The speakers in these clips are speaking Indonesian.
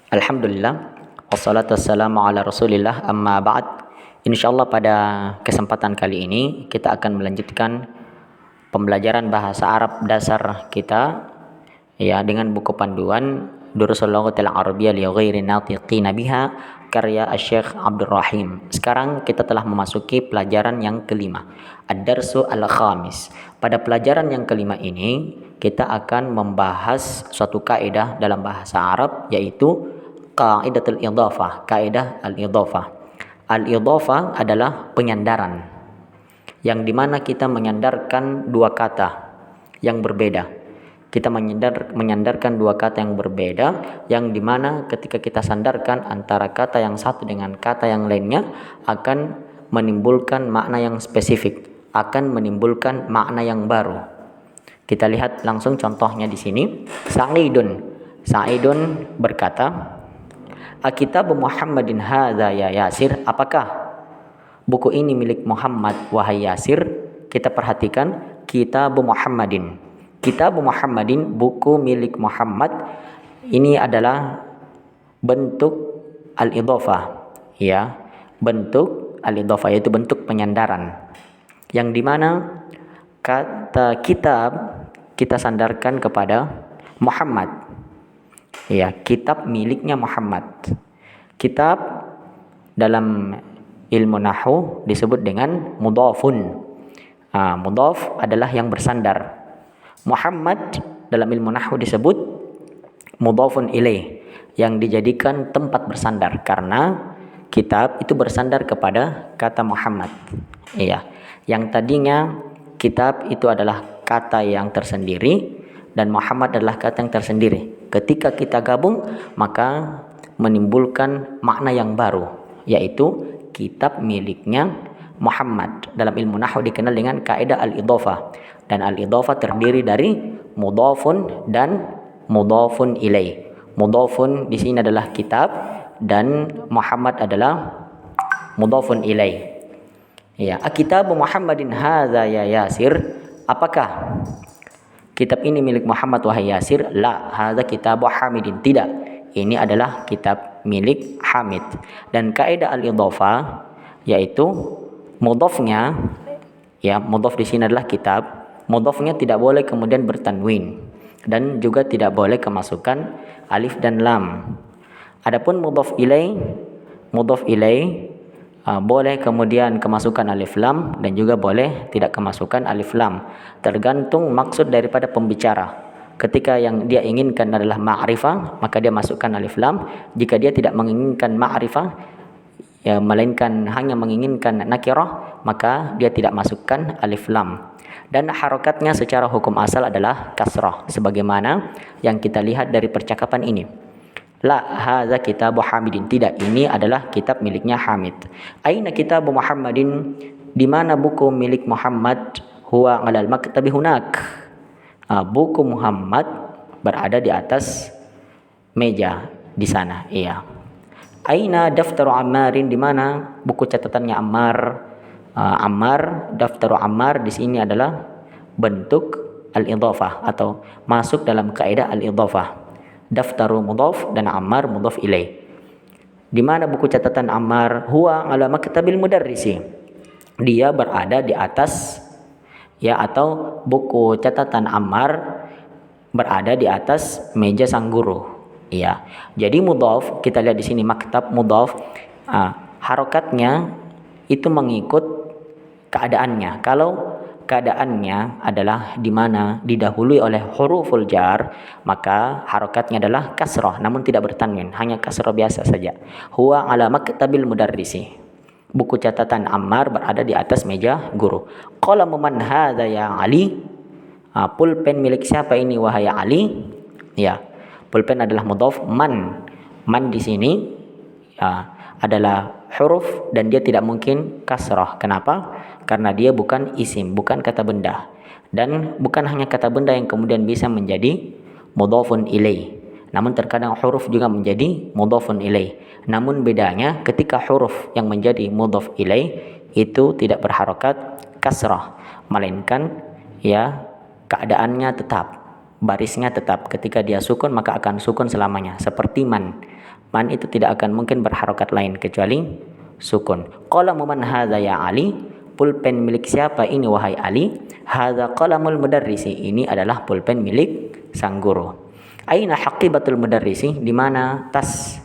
Alhamdulillah, wassalatu wassalamu ala rasulillah, amma ba'd. InsyaAllah pada kesempatan kali ini kita akan melanjutkan pembelajaran bahasa Arab dasar kita ya dengan buku panduan Durusul Lughatil Arabiyyah li ghairi natiqina biha karya Asy-Syaikh Abdul Rahim. Sekarang kita telah memasuki pelajaran yang kelima, Ad-Darsu Al-Khamis. Pada pelajaran yang kelima ini kita akan membahas suatu kaidah dalam bahasa Arab, yaitu Qaidatul Idhafah, kaidah al-idhafah. Al-idhafah adalah penyandaran, yang dimana kita menyandarkan dua kata yang berbeda. Kita menyandarkan dua kata yang berbeda, yang dimana ketika kita sandarkan antara kata yang satu dengan kata yang lainnya akan menimbulkan makna yang spesifik, akan menimbulkan makna yang baru. Kita lihat langsung contohnya di sini. Sa'idun berkata, "Akitabu Muhammadin hadza ya Yasir?" Apakah buku ini milik Muhammad wahai Yasir? Kita perhatikan Kitabu Muhammadin. Kitabu Muhammadin, buku milik Muhammad. Ini adalah bentuk al-idhafah, ya. Bentuk al-idhafah yaitu bentuk penyandaran. Yang dimana kata kitab kita sandarkan kepada Muhammad. Ya, kitab miliknya Muhammad. Kitab dalam ilmu nahwu disebut dengan mudhafun. Mudhaf adalah yang bersandar. Muhammad dalam ilmu nahwu disebut mudhafun ilaih, yang dijadikan tempat bersandar karena kitab itu bersandar kepada kata Muhammad. Iya, yang tadinya kitab itu adalah kata yang tersendiri dan Muhammad adalah kata yang tersendiri. Ketika kita gabung, maka menimbulkan makna yang baru, yaitu kitab miliknya Muhammad. Dalam ilmu nahwu dikenal dengan kaidah al-idhafah, dan al-idhafah terdiri dari mudhafun dan mudhafun ilaih. Mudhafun di sini adalah kitab dan Muhammad adalah mudhafun ilaih. Ya, akitabu Muhammadin hadza ya Yasir? Apakah kitab ini milik Muhammad wahai Yasir? La, hadza kitabu Hamidin. Tidak, ini adalah kitab milik Hamid. Dan kaidah al-idhafah yaitu mudhafnya, ya, mudhaf di sini adalah kitab. Mudhafnya tidak boleh kemudian bertanwin dan juga tidak boleh kemasukan alif dan lam. Adapun mudhaf ilaih boleh kemudian kemasukan alif lam dan juga boleh tidak kemasukan alif lam, tergantung maksud daripada pembicara. Ketika yang dia inginkan adalah ma'rifah, maka dia masukkan alif lam. Jika dia tidak menginginkan ma'rifah, ya, melainkan hanya menginginkan nakirah, maka dia tidak masukkan alif lam. Dan harokatnya secara hukum asal adalah kasrah, sebagaimana yang kita lihat dari percakapan ini. La, hadza kitabu Hamidin. Tidak, ini adalah kitab miliknya Hamid. Aina kitabu Muhammadin? Di mana buku milik Muhammad? Huwa 'alal maktabi hunak. Buku Muhammad berada di atas meja di sana. Iya. Aina daftaru Ammarin? Di mana buku catatannya Ammar? Ammar, daftaru Ammar di sini adalah bentuk al-idhafah atau masuk dalam kaidah al-idhafah. Daftaru mudhaf dan Ammar mudhaf ilaih. Di mana buku catatan Ammar? Huwa 'ala maktabil mudarrisi. Dia berada di atas, ya, atau buku catatan Ammar berada di atas meja sang guru. Ya. Jadi mudhaf, kita lihat di sini maktab mudhaf, harokatnya itu mengikut keadaannya. Kalau keadaannya adalah di mana didahului oleh huruful jar, maka harokatnya adalah kasrah, namun tidak bertanwin, hanya kasrah biasa saja. Huwa 'ala maktabil mudarrisi. Buku catatan Ammar berada di atas meja guru. Qalamu man hadza ya Ali? Pulpen milik siapa ini wahai Ali? Ya, pulpen adalah mudhaf. Man di sini adalah huruf dan dia tidak mungkin kasrah. Kenapa? Karena dia bukan isim, bukan kata benda. Dan bukan hanya kata benda yang kemudian bisa menjadi mudhafun ilaih. Namun terkadang huruf juga menjadi mudhafun ilaih. Namun bedanya ketika huruf yang menjadi mudhaf ilaih itu tidak berharokat kasrah, melainkan ya keadaannya tetap, barisnya tetap. Ketika dia sukun maka akan sukun selamanya. Seperti man Man itu tidak akan mungkin berharokat lain kecuali sukun. Qalamu man hadza ya Ali? Pulpen milik siapa ini wahai Ali? Hadza qalamul mudarrisi. Ini adalah pulpen milik sang guru. Aina haqibatul mudarrisi? Di mana tas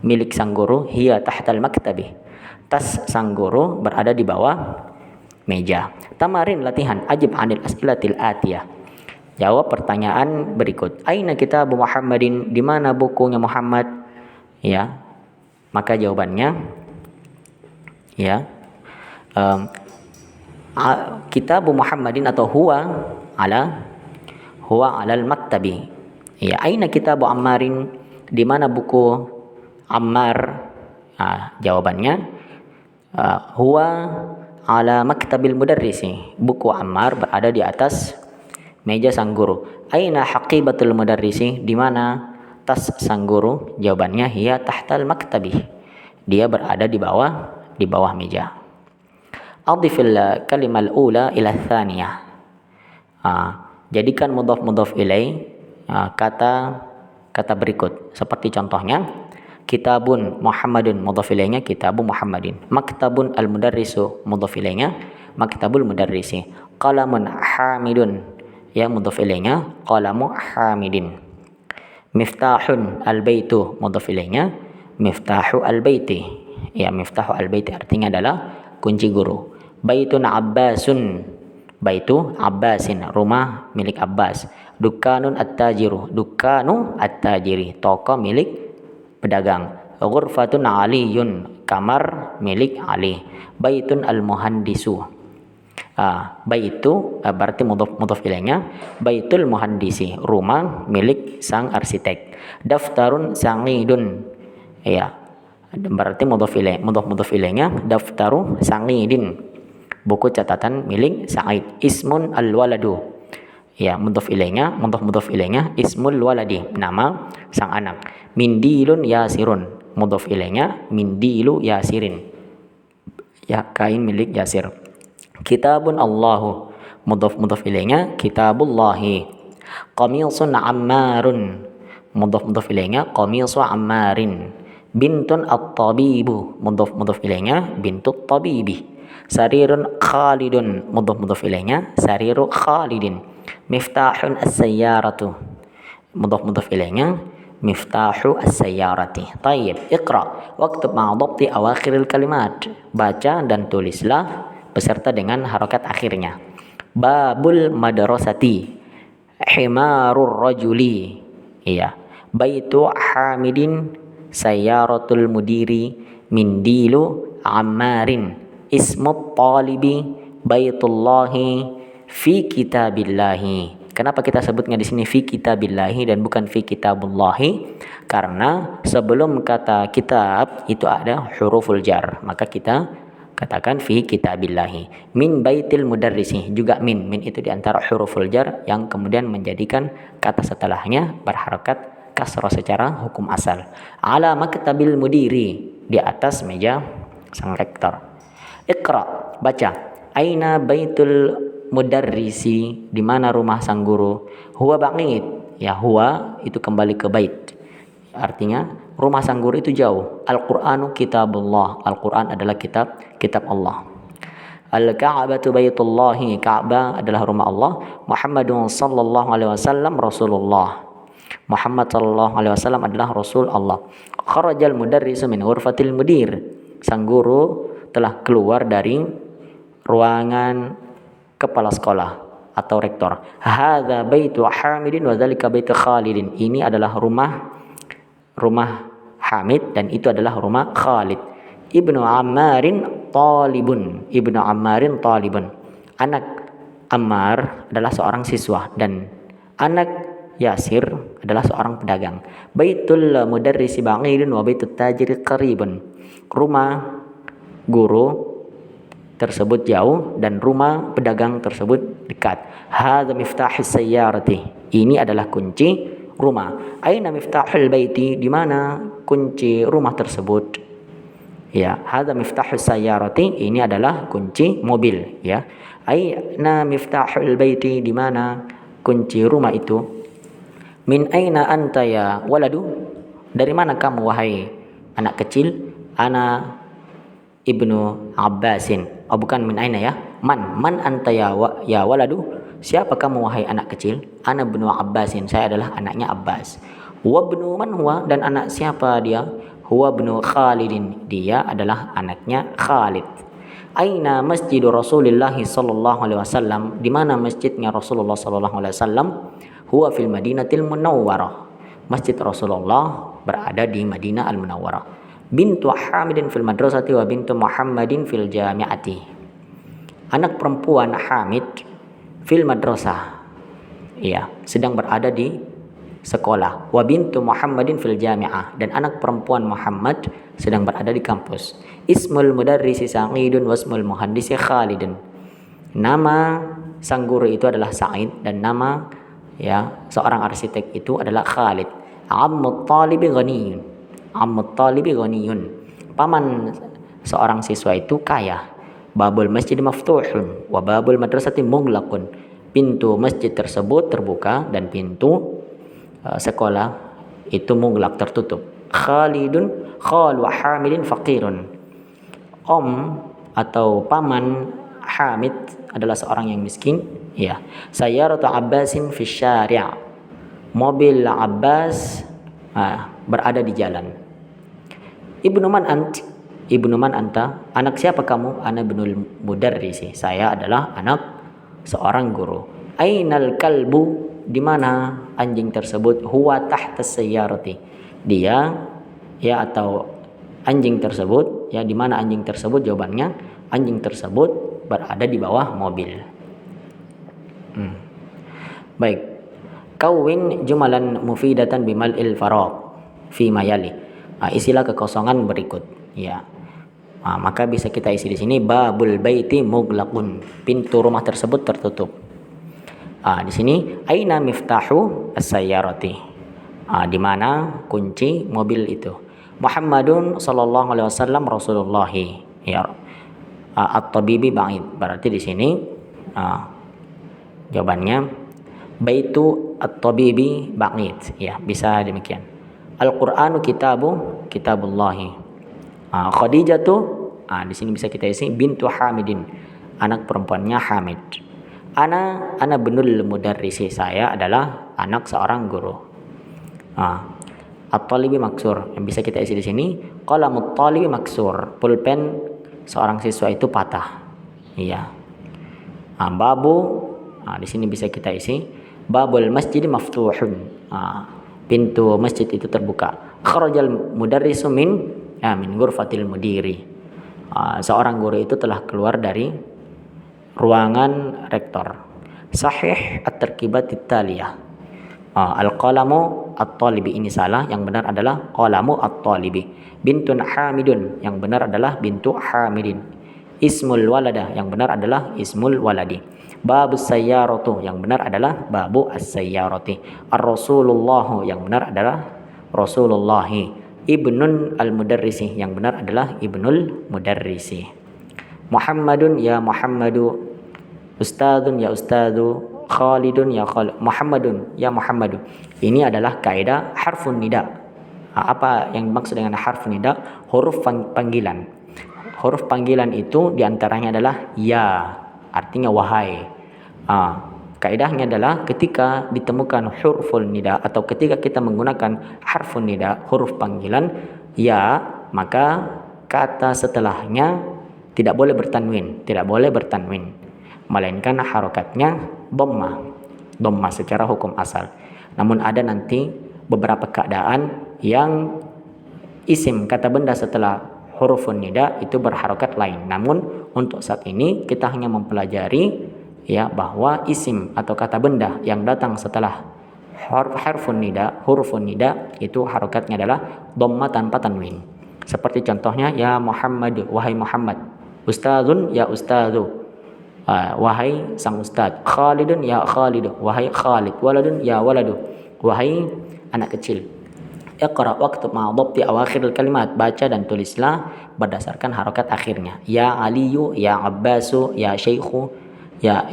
milik sang guru? Hiya tahtal maktabi. Tas sang guru berada di bawah meja. Tamarin latihan. Ajib anil as'ilatil atiyah. Jawab pertanyaan berikut. Aina kitabu Muhammadin? Di mana bukunya Muhammad? Ya. Maka jawabannya ya. Kitabu Muhammadin atau huwa alal maktabi. Ya, aina kitabu Ammarin? Di mana buku Ammar? Jawabannya huwa ala maktabil mudarrisi. Buku Ammar berada di atas meja sang guru. Aina haqibatul mudarrisi? Di mana tas sang guru? Jawabannya hiya tahtal maktabi. Dia berada di bawah meja. Adhifil kalimal ula ila tsaniyah. Jadikan mudhaf ilai kata berikut. Seperti contohnya, kitabun Muhammadun mudhaf ilainya kitabu Muhammadin. Maktabun al mudarrisu mudhaf ilainya maktabul mudarrisi. Qalamun hamidun ya mudhaf ilainya qalamu hamidin. Miftahun al baitu mudhaf ilainya miftahu al baiti. Ya, miftahu al baiti artinya adalah kunci guru. Baitun Abbasun, baitu Abbasin, rumah milik Abbas. Dukanun at-tajiru, dukanu at-tajiri, toko milik pedagang. Ghurfatun Aliyun, kamar milik Ali. Baitun al-muhandisu. Baitu berarti mudhaf ilainya baitul muhandisi, rumah milik sang arsitek. Daftarun sangidun, ya berarti mudhaf ilainya daftaru sangidin, buku catatan milik Sa'id. Ismun al-waladu, ya mudhaf ilainya ismul waladi, nama sang anak. Mindilun yasirun, mudhaf ilainya mindilu yasirin, ya kain milik Yasir. Kitabun Allahu, mudhaf ilainya kitabullahi. Qamisun ammarun, mudhaf ilainya qamisu ammarin. Bintun at-tabibu, mudhaf ilainya bintut tabibi. Sarirun khalidun, mudhaf ilainya sariru khalidin. Miftahun as-sayyaratu, mudhaf ilainya miftahu as-sayyarati. Tayyib, iqra waktub ma'a dhabti awakhiril kalimat. Baca dan tulislah beserta dengan harokat akhirnya. Babul madrasati, himarur rajuli, iya. Baitu hamidin, sayyaratul mudiri, mindilu ammarin. Ismut talibi, baitullahi, fi kitabillahi. Kenapa kita sebutnya di sini fi kitabillahi dan bukan fi kitabullahi? Karena sebelum kata kitab itu ada huruful jar, maka kita katakan fi kitabillahi. Min baitil mudarrisi, juga min itu diantara huruful jar yang kemudian menjadikan kata setelahnya berharakat kasrah secara hukum asal. Ala maktabil mudiri, di atas meja sang rektor. Iqra, baca. Aina baitul mudarrisi, di mana rumah sang guru? Huwa ba'id, ya huwa itu kembali ke bait, artinya rumah sang guru itu jauh. Al-Qur'anu kitabullah, Al-Qur'an adalah kitab Allah. Al-Ka'batu baitullahi, Ka'bah adalah rumah Allah. Muhammadun sallallahu alaihi wasallam Rasulullah, Muhammad sallallahu alaihi wasallam adalah Rasul Allah. Kharajal mudarrisu min ghurfatil mudir, sang guru telah keluar dari ruangan kepala sekolah atau rektor. Hadza baitu Hamidin wa dzalika baitu Khalidin. Ini adalah rumah Hamid dan itu adalah rumah Khalid. Ibnu Ammarin talibun. Anak Ammar adalah seorang siswa dan anak Yasir adalah seorang pedagang. Baitul mudarrisi ba'idun wa baitut tajiri qaribun. Rumah guru tersebut jauh dan rumah pedagang tersebut dekat. Hadza miftahus sayyarati. Ini adalah kunci rumah. Aina miftahul baiti? Di mana kunci rumah tersebut? Ya, hadza miftahus sayyarati. Ini adalah kunci mobil, ya. Aina miftahul baiti? Di mana kunci rumah itu? Min aina anta ya waladu? Dari mana kamu wahai anak kecil? Ana ibnu Abbasin. Oh bukan min aina ya. Man anta ya waladu. Siapa kamu wahai anak kecil? Ana ibnu Abbasin. Saya adalah anaknya Abbas. Wa ibnu man huwa, dan anak siapa dia? Huwa ibnu Khalidin. Dia adalah anaknya Khalid. Aina masjidu Rasulullah sallallahu alaihi wasallam? Di mana masjidnya Rasulullah sallallahu alaihi wasallam? Huwa fil Madinatil Munawwarah. Masjid Rasulullah berada di Madinah Al-Munawwarah. Bintu Hamidin fil madrasati wa bintu Muhammadin fil jami'ati. Anak perempuan Hamid fil madrasah. Iya, sedang berada di sekolah. Wa bintu Muhammadin fil jami'ah, dan anak perempuan Muhammad sedang berada di kampus. Ismul mudarrisi Sa'idun wasmul muhandisi Khalidun. Nama sang guru itu adalah Sa'id, dan nama seorang arsitek itu adalah Khalid. Ammut talibi ghaniyun. Ammut talibi ghaniyun. Paman seorang siswa itu kaya. Babul masjid maftuhun wa babul madrasati mughlaqun. Pintu masjid tersebut terbuka dan pintu sekolah itu mughlaq, tertutup. Khalidun khal wa Hamidin faqirun. Om atau paman Hamid adalah seorang yang miskin. Ya. Sayyaratu Abbasin fi syari'. Mobil Abbas berada di jalan. Ibnu man ant? Ibnu man anta? Anak siapa kamu? Ana ibnul mudarrisi. Saya adalah anak seorang guru. Ainal kalbu? Di mana anjing tersebut? Huwa tahta sayyarati. Dia atau anjing tersebut, di mana anjing tersebut? Jawabannya, anjing tersebut berada di bawah mobil. Baik. Kawin jumalan mufidatan bimal'il faragh fi mayali. Isilah kekosongan berikut. Maka bisa kita isi di sini babul baiti mughlaqun. Pintu rumah tersebut tertutup. Di sini aina miftahu as-sayyarati. Di mana kunci mobil itu? Muhammadun sallallahu alaihi wasallam Rasulullah. At-tabibi ba'id. Berarti di sini jawabannya baitu at-tabibi ba'id. Bisa demikian. Al-Qur'anu kitabullahi. Khadijatu, di sini bisa kita isi bintu Hamidin, anak perempuannya Hamid. Ana binul mudarrisi. Saya adalah anak seorang guru. At-talibi maksur, yang bisa kita isi di sini qalamut talibi maksur. Pulpen seorang siswa itu patah. Babu, di sini bisa kita isi babul masjid maftuhun. Pintu masjid itu terbuka. Kharajal mudarrisu min ghurfatil mudiri. Seorang guru itu telah keluar dari ruangan rektor. Sahih at-tarkibatit taliyah. Al-qalamu at-talibi, ini salah, yang benar adalah qalamu at-talibi. Bintun Hamidun, yang benar adalah bintu Hamidin. Ismul walada, yang benar adalah ismul waladi. Babus sayyaratu, yang benar adalah babu as-sayyarati. Ar-rasulullah, yang benar adalah rasulullahi. Ibnun al-mudarrisi, yang benar adalah ibnul mudarrisi. Muhammadun ya Muhammadu. Ustadun ya ustadu. Khalidun ya Khalid. Muhammadun ya Muhammadu. Ini adalah kaidah harfun nida. Apa yang dimaksud dengan harfun nida? Huruf panggilan. Huruf panggilan itu diantaranya adalah ya, artinya wahai. Kaidahnya adalah ketika ditemukan huruful nida atau ketika kita menggunakan harfun nida, huruf panggilan ya, maka kata setelahnya tidak boleh bertanwin, melainkan harokatnya dhammah secara hukum asal. Namun ada nanti beberapa keadaan yang isim kata benda setelah hurufun nida itu berharokat lain. Namun untuk saat ini kita hanya mempelajari bahwa isim atau kata benda yang datang setelah hurufun nida itu harokatnya adalah dhammah tanpa tanwin. Seperti contohnya ya Muhammad, wahai Muhammad. Ustadzun ya ustadzu, wahai sang ustad. Khalidun ya Khalid, wahai Khalid. Waladun ya waladu, wahai anak kecil. Iqra waqtu ma dhabti awakhiril kalimat. Baca dan tulislah berdasarkan harokat akhirnya. Ya Aliyu ya Abbasu ya Syekhu ya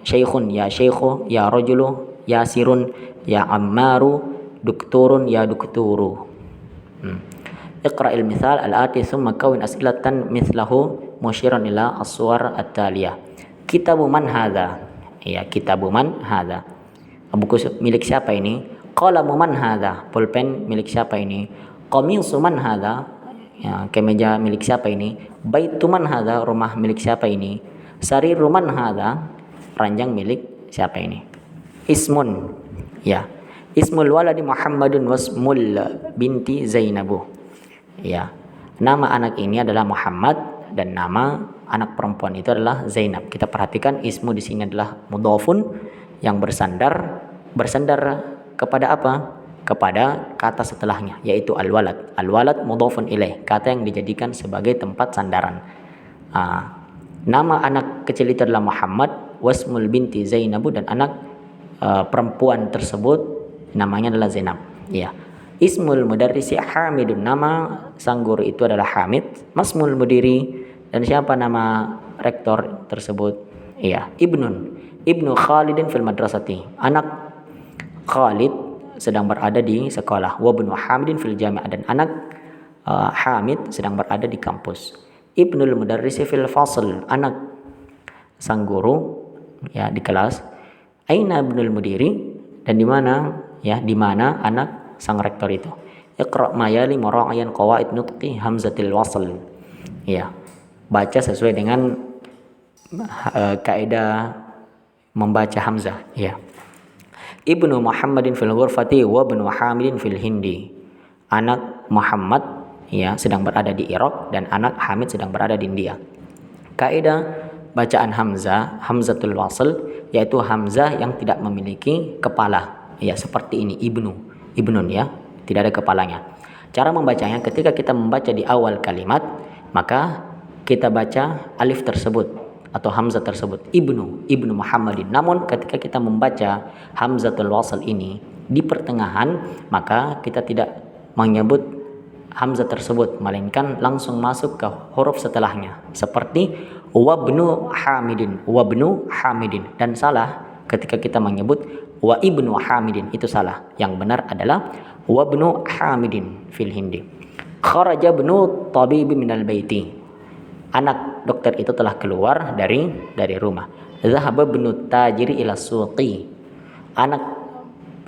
Syekhun ya Syekhu ya Rajulu ya Sirun ya Ammaru. Dukturun ya Dukturu. Iqra'il mithal al-ati thumma kawin as'ilatan mithlahu musyiran ila as-suwar at-taliyah. Kitabu man hadha? Ya, kitabu man hadha. Buku milik siapa ini? Qalamu man hadha? Pulpen milik siapa ini? Qamisu man hadha? Ya, kemeja milik siapa ini? Baitu man hadha? Rumah milik siapa ini? Sariru man hadha? Ranjang milik siapa ini? Ismun. Ya. Ismul waladi Muhammadun wasmul binti Zainabu. Ya. Nama anak ini adalah Muhammad dan nama anak perempuan itu adalah Zainab. Kita perhatikan ismu di sini adalah mudhafun yang bersandar kepada apa? Kepada kata setelahnya, yaitu al-walad. Al-walad mudhafun ilaih, kata yang dijadikan sebagai tempat sandaran. Nama anak kecil itu adalah Muhammad, wasmul binti Zainabu, dan anak perempuan tersebut namanya adalah Zainab. Ya. Ismul mudarrisi Hamidun, nama sang guru itu adalah Hamid. Masmul mudiri, dan siapa nama rektor tersebut? Iya, Ibnu Khalidin fil madrasati, anak Khalid sedang berada di sekolah. Wa ibnu Hamidin fil jami'ah, dan anak Hamid sedang berada di kampus. Ibnul mudarrisi fil fasl, anak sang guru ya di kelas. Aina ibnul mudiri, dan di mana ya, di mana anak sang rektor itu. Iqra' ma yali mura'iyan qawaid nutqi hamzatil wasl. Ya. Baca sesuai dengan kaidah membaca hamzah, ya. Ibnu Muhammadin fil ghurfati wa ibnu Hamidin fil hindi. Anak Muhammad ya sedang berada di Irak dan anak Hamid sedang berada di India. Kaidah bacaan hamzah, hamzatul wasl, yaitu hamzah yang tidak memiliki kepala. Ya, seperti ini, ibnun ya, tidak ada kepalanya. Cara membacanya, ketika kita membaca di awal kalimat, maka kita baca alif tersebut atau hamzah tersebut, ibnu Muhammadin. Namun ketika kita membaca hamzatul wasl ini di pertengahan, maka kita tidak menyebut hamzah tersebut, melainkan langsung masuk ke huruf setelahnya, seperti wabnu Hamidin. Dan salah ketika kita menyebut wa ibnu Hamidin, itu salah. Yang benar adalah wabnu Hamidin fil hindi. Kharaja ibnu tabibi minal baiti, anak dokter itu telah keluar dari rumah. Zahaba ibnu tajiri ila suqi, anak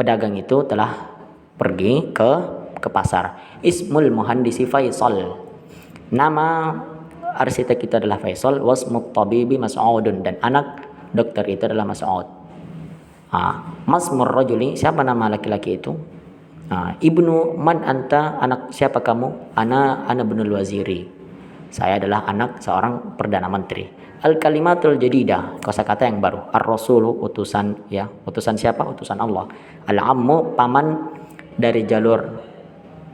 pedagang itu telah pergi ke pasar. Ismul muhandisi Faisal, nama arsitek itu adalah Faisal. Wasmut tabibi Mas'udun, dan anak dokter itu adalah Mas'ud. Masmur rajuli, siapa nama laki-laki itu? Ibnu man anta, anak siapa kamu? Ana ibnul waziri, saya adalah anak seorang perdana menteri. Al kalimatul jadidah, kosakata yang baru. Ar rasulu, utusan ya, utusan siapa? Utusan Allah. Al ammu, paman dari jalur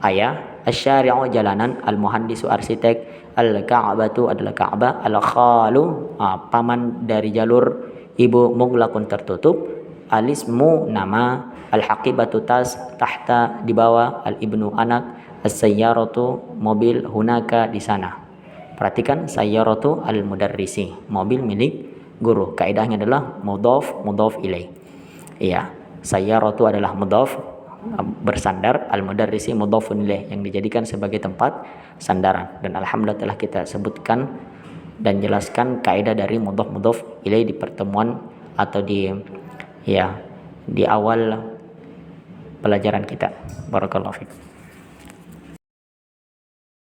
ayah. Asyari'u, jalanan. Al muhandisu, arsitek. Al ka'batu adalah Ka'bah. Al khalu, paman dari jalur ibu. Muglakun, tertutup. Alismu, nama. Al-haqibatu, tas. Tahta, di bawah. Al-ibnu, anak. As-sayyaratu, mobil. Hunaka, di sana. Perhatikan, sayyaratu al-mudarrisi, mobil milik guru. Kaidahnya adalah mudhaf ilaih. Iya, sayyaratu adalah mudhaf bersandar, al-mudarrisi mudhafun ilaih yang dijadikan sebagai tempat sandaran. Dan alhamdulillah telah kita sebutkan dan jelaskan kaidah dari mudhaf ilaih di pertemuan atau di awal pelajaran kita. Barakallahu fiik.